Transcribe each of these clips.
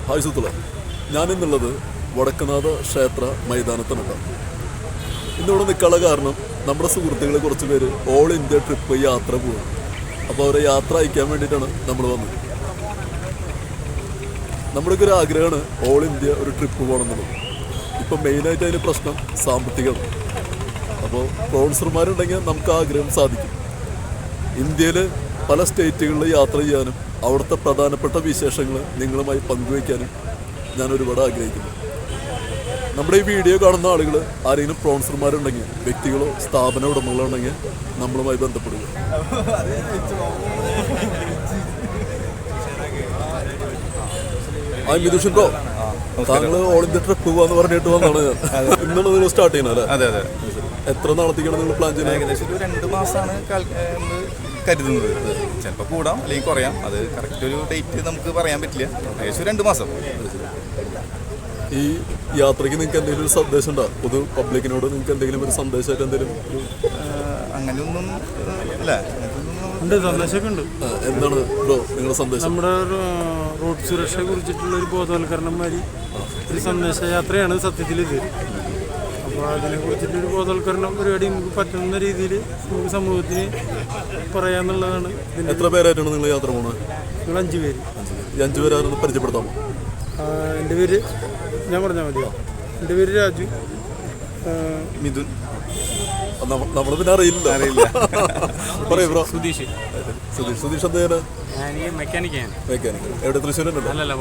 Hi സുത്തുള, ഞാനിന്നുള്ളത് Vadakkanatha ക്ഷേത്ര മൈതാനത്തിനുണ്ട്. ഇന്നിവിടെ നിൽക്കാനുള്ള കാരണം നമ്മുടെ സുഹൃത്തുക്കൾ കുറച്ച് പേര് ഓൾ ഇന്ത്യ ട്രിപ്പ് യാത്ര പോകും. അപ്പോൾ അവരെ യാത്ര അയക്കാൻ വേണ്ടിയിട്ടാണ് നമ്മൾ വന്നത്. നമ്മുടെയൊക്കെ ഒരു ആഗ്രഹമാണ് ഓൾ ഇന്ത്യ ഒരു ട്രിപ്പ് പോകണം എന്നുള്ളത്. ഇപ്പം മെയിനായിട്ട് അതിന് പ്രശ്നം സാമ്പത്തികമാണ്. അപ്പോൾ സ്പോൺസർമാരുണ്ടെങ്കിൽ നമുക്ക് ആഗ്രഹം സാധിക്കും. ഇന്ത്യയിൽ പല സ്റ്റേറ്റുകളിൽ യാത്ര ചെയ്യാനും അവിടുത്തെ പ്രധാനപ്പെട്ട വിശേഷങ്ങൾ നിങ്ങളുമായി പങ്കുവയ്ക്കാനും ഞാൻ ഒരുപാട് ആഗ്രഹിക്കുന്നു. നമ്മുടെ ഈ വീഡിയോ കാണുന്ന ആളുകൾ ആരെങ്കിലും സ്പോൺസർമാരുണ്ടെങ്കിൽ, വ്യക്തികളോ സ്ഥാപന ഉടമകളോ ഉണ്ടെങ്കിൽ നമ്മളുമായി ബന്ധപ്പെടുക. മിഥുഷൻ ബ്രോ, താങ്കൾ ഓൾ ഇന്ത്യ ട്രിപ്പ് പോവാന്ന് പറഞ്ഞിട്ട് വന്നാണ് ഞാൻ. ഇന്നുള്ളത് സ്റ്റാർട്ട് ചെയ്യണം അല്ലേ? അതെ അതെ. എത്ര നാളത്തേക്കാണ് നിങ്ങൾ പ്ലാൻ ചെയ്യുന്നത്? ഏകദേശം ഒരു 2 മാസമാണ് കരുതുന്നത്. ചിലപ്പോൾ കൂടാം അല്ലെങ്കിൽ കുറയാം. അത് കറക്റ്റ് ഒരു ഡേറ്റ് നമുക്ക് പറയാൻ പറ്റില്ല. ഏകദേശം 2 മാസം. ഈ യാത്രയ്ക്ക് നിങ്ങൾക്ക് എന്തെങ്കിലും ഒരു സന്ദേശം ഉണ്ടോ? പൊതു പബ്ലിക്കിനോട് നിങ്ങൾക്ക് എന്തെങ്കിലും ഒരു സന്ദേശമായിട്ട് എന്തെങ്കിലും? അങ്ങനെയൊന്നും അല്ല, ഉണ്ട്, സന്ദേശമൊക്കെ ഉണ്ട്. എന്താണ് ബ്രോ നിങ്ങളുടെ സന്ദേശം? നമ്മുടെ റോഡ് സുരക്ഷയെ കുറിച്ചിട്ടുള്ള ഒരു ബോധവൽക്കരണം മാതിരി ഒരു സന്ദേശയാത്രയാണ് സത്യത്തിൽ ഇത്. അപ്പോൾ അതിനെ കുറിച്ചിട്ടൊരു ബോധവൽക്കരണം പരിപാടി നമുക്ക് പറ്റുന്ന രീതിയിൽ നമുക്ക് സമൂഹത്തിന് പറയാന്നുള്ളതാണ്. എത്ര പേരായിട്ടാണ് നിങ്ങൾ യാത്ര പോകുന്നത്? നിങ്ങൾ 5 പേര്. ഈ 5 പേരായിരുന്നു പരിചയപ്പെടുത്താമോ? എൻ്റെ പേര് ഞാൻ പറഞ്ഞാൽ മതിയോ? എൻ്റെ പേര് രാജു. മിഥുൻ. നമ്മൾ പിന്നെ അറിയില്ല. പറയൂ ബ്രോ. സുധീഷ്. സുധീഷ് എന്താ? മെക്കാനിക്. എവിടെ? തൃശ്ശൂരുണ്ടോ? അല്ലല്ല,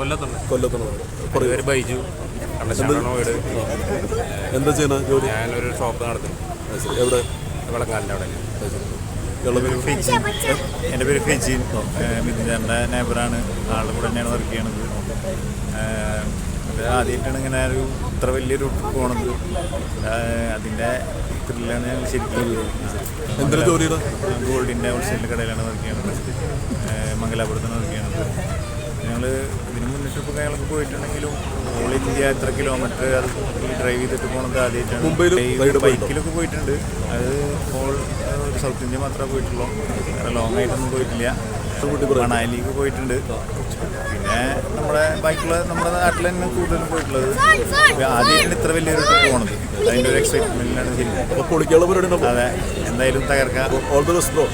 കൊല്ലത്തുണ്ടോ? പറയൂ. ബൈജു. എന്താ ചെയ്യണ ജോലി? ഞാനൊരു ഷോപ്പ് നടത്തുന്നു. എവിടെ? വെള്ളക്കാലിൻ്റെ അവിടെ. എൻ്റെ പേര് ഫെജീൻ. മിഥുൻ്റെ നെയ്ബറാണ്. ആളുടെ കൂടെ തന്നെയാണ് വർക്ക് ചെയ്യണത്. ആദ്യമായിട്ടാണ് ഇങ്ങനെ ഒരു ഇത്ര വലിയൊരു ട്രിപ്പ് പോണത്. അതിൻ്റെ ത്രില്ലാണ് ഞങ്ങൾ ശരിക്കും. എന്തൊരു ജോലിയാണ്? ഗോൾഡിൻ്റെ ഹോൾസെയിൽ കടയിലാണ് വർക്ക് ചെയ്യണത്. മംഗലാപുരത്താണ് വർക്ക് ചെയ്യണത്. ഞങ്ങൾ ഇതിന് മുന്നേ ട്രിപ്പ് കാര്യങ്ങളൊക്കെ പോയിട്ടുണ്ടെങ്കിലും ഓൾ ഇന്ത്യ എത്ര കിലോമീറ്റർ അത് ഡ്രൈവ് ചെയ്തിട്ട് പോണത് ആദ്യമായിട്ടാണ്. ബൈക്കിലൊക്കെ പോയിട്ടുണ്ട്. അത് ഓൾ സൗത്ത് ഇന്ത്യ മാത്രമേ പോയിട്ടുള്ളൂ. വേറെ ലോങ് ആയിട്ടൊന്നും പോയിട്ടില്ല. മണാലിക്ക് പോയിട്ടുണ്ട്. പിന്നെ നമ്മുടെ ബൈക്കിൽ നമ്മുടെ നാട്ടിൽ തന്നെ കൂടുതലും പോയിട്ടുള്ളത്. ആദ്യമായിട്ടാണ് ഇത്ര വലിയൊരു ട്രിപ്പ് പോണത്. അതിൻ്റെ ഒരു എക്സൈറ്റ്മെൻറ്റിലാണ് ശരിക്കും. അതെ, എന്തായാലും തകർക്കാം. All the best bro.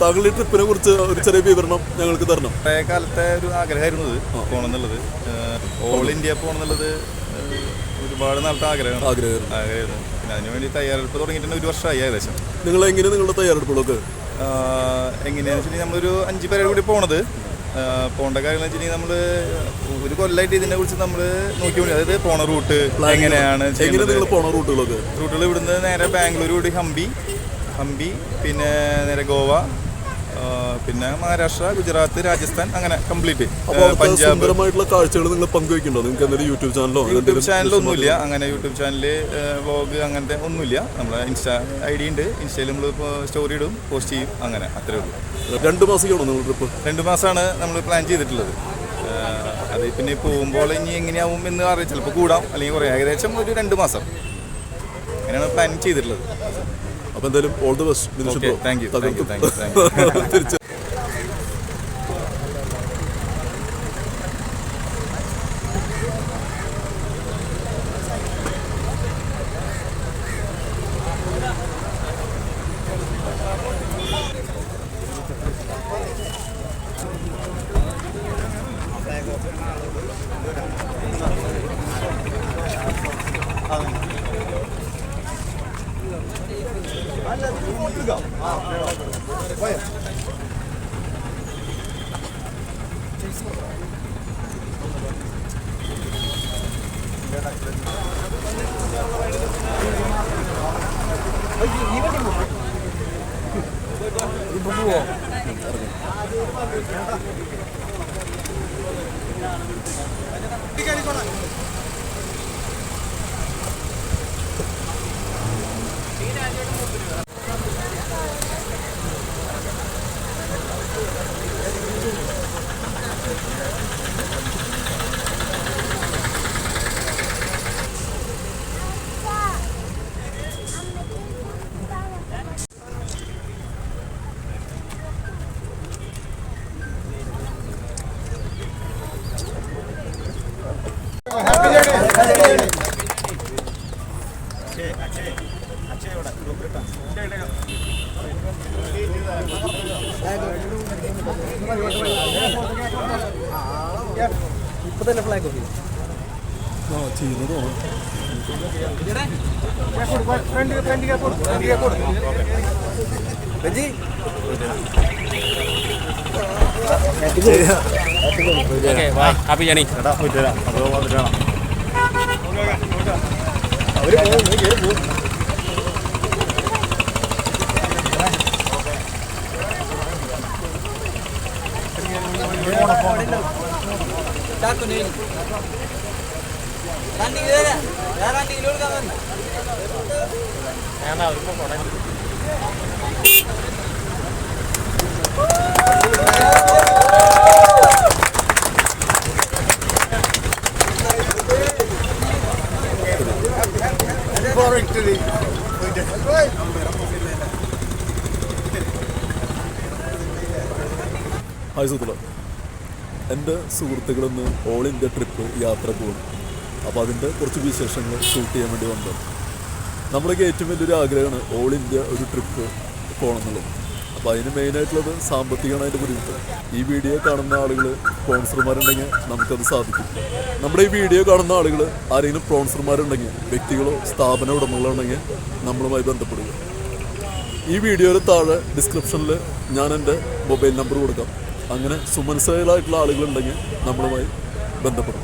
താങ്കളുടെ ട്രിപ്പിനെ കുറിച്ച് ഒരു ചെറിയ വിവരണം ഞങ്ങൾക്ക് തരണം. പഴയ കാലത്തെ ഒരു ആഗ്രഹമായിരുന്നു ഇത് പോകണം എന്നുള്ളത്. ഓൾ ഇന്ത്യ പോകണം എന്നുള്ളത് ഒരുപാട് നാളത്തെ ആഗ്രഹമായിരുന്നു. പിന്നെ അതിനുവേണ്ടി തയ്യാറെടുപ്പ് തുടങ്ങിയിട്ട് 1 വർഷമായി ഏകദേശം. നിങ്ങൾ എങ്ങനെ നിങ്ങളുടെ തയ്യാറെടുപ്പുകളൊക്കെ എങ്ങനെയാണെന്ന് വെച്ചിട്ടുണ്ടെങ്കിൽ നമ്മളൊരു 5 പേരെ കൂടി പോകേണ്ട കാര്യങ്ങൾ വെച്ചിട്ടുണ്ടെങ്കിൽ നമ്മൾ ഒരു കൊല്ലമായിട്ട് ഇതിനെ കുറിച്ച് നമ്മൾ നോക്കിക്കൊണ്ടു. അതായത് പോണ റൂട്ട് എങ്ങനെയാണ് റൂട്ടുകൾ ഇവിടുന്ന് നേരെ ബാംഗ്ലൂർ കൂടി ഹംപി പിന്നെ നേരെ ഗോവ, പിന്നെ മഹാരാഷ്ട്ര, ഗുജറാത്ത്, രാജസ്ഥാൻ, അങ്ങനെ കംപ്ലീറ്റ്. പഞ്ചാബ് കാഴ്ചകൾ നിങ്ങൾ പങ്കുവയ്ക്കുന്നുണ്ടോ? നിങ്ങൾക്ക് എന്തെങ്കിലും യൂട്യൂബ് ചാനലൊന്നുമില്ല. അങ്ങനെ യൂട്യൂബ് ചാനല്, വ്ളോഗ് അങ്ങനത്തെ ഒന്നുമില്ല. നമ്മളെ ഇൻസ്റ്റാ ID ഉണ്ട്. ഇൻസ്റ്റയിൽ നമ്മൾ സ്റ്റോറി ഇടും, പോസ്റ്റ് ചെയ്യും, അങ്ങനെ അത്രേ ഉള്ളൂ. 2 മാസമാണോ നിങ്ങൾ ട്രിപ്പ്? 2 മാസമാണ് നമ്മൾ പ്ലാൻ ചെയ്തിട്ടുള്ളത്. അത് പിന്നെ പോകുമ്പോൾ ഇനി എങ്ങനെയാവും എന്ന് അറിയാം. ചിലപ്പോൾ കൂടാം അല്ലെങ്കിൽ കുറയാം. ഏകദേശം ഒരു 2 മാസം അങ്ങനെയാണ് പ്ലാൻ ചെയ്തിട്ടുള്ളത്. അപ്പോൾ എന്തായാലും all the best. Thank you. തിരിച്ച് ഇപ്പൊ തന്നെ ഫ്ലാഗ് ഓഫ് ആ ചെയ്യുന്നതോ ഹാപ്പി ജേണി ചേട്ടാ പോയിട്ട് വരാം അപ്പോൾ വന്നിട്ട് കാണാം ഹായ് സുഹൃത്തുക്കളെ, എൻ്റെ സുഹൃത്തുക്കളിന്ന് ഓൾ ഇന്ത്യ ട്രിപ്പ് യാത്ര പോകുന്നു. അപ്പോൾ അതിൻ്റെ കുറച്ച് വിശേഷങ്ങൾ ഷൂട്ട് ചെയ്യാൻ വേണ്ടി വന്നത്. നമ്മളൊക്കെ ഏറ്റവും വലിയൊരു ആഗ്രഹമാണ് ഓൾ ഇന്ത്യ ഒരു ട്രിപ്പ് പോകണം എന്നുള്ളത്. അപ്പോൾ അതിന് മെയിനായിട്ടുള്ളത് സാമ്പത്തികമാണ് അതിൻ്റെ ബുദ്ധിമുട്ട്. ഈ വീഡിയോ കാണുന്ന ആളുകൾ സ്പോൺസർമാരുണ്ടെങ്കിൽ നമുക്കത് സാധിക്കും. നമ്മുടെ ഈ വീഡിയോ കാണുന്ന ആളുകൾ ആരെങ്കിലും സ്പോൺസർമാരുണ്ടെങ്കിൽ, വ്യക്തികളോ സ്ഥാപന ഉടമകളോ ഉണ്ടെങ്കിൽ നമ്മളുമായി ബന്ധപ്പെടുക. ഈ വീഡിയോയിൽ താഴെ ഡിസ്ക്രിപ്ഷനിൽ ഞാൻ എൻ്റെ മൊബൈൽ നമ്പർ കൊടുക്കാം. അങ്ങനെ സുമനസ്സുകളായിട്ടുള്ള ആളുകളുണ്ടെങ്കിൽ നമ്മളുമായി ബന്ധപ്പെടും.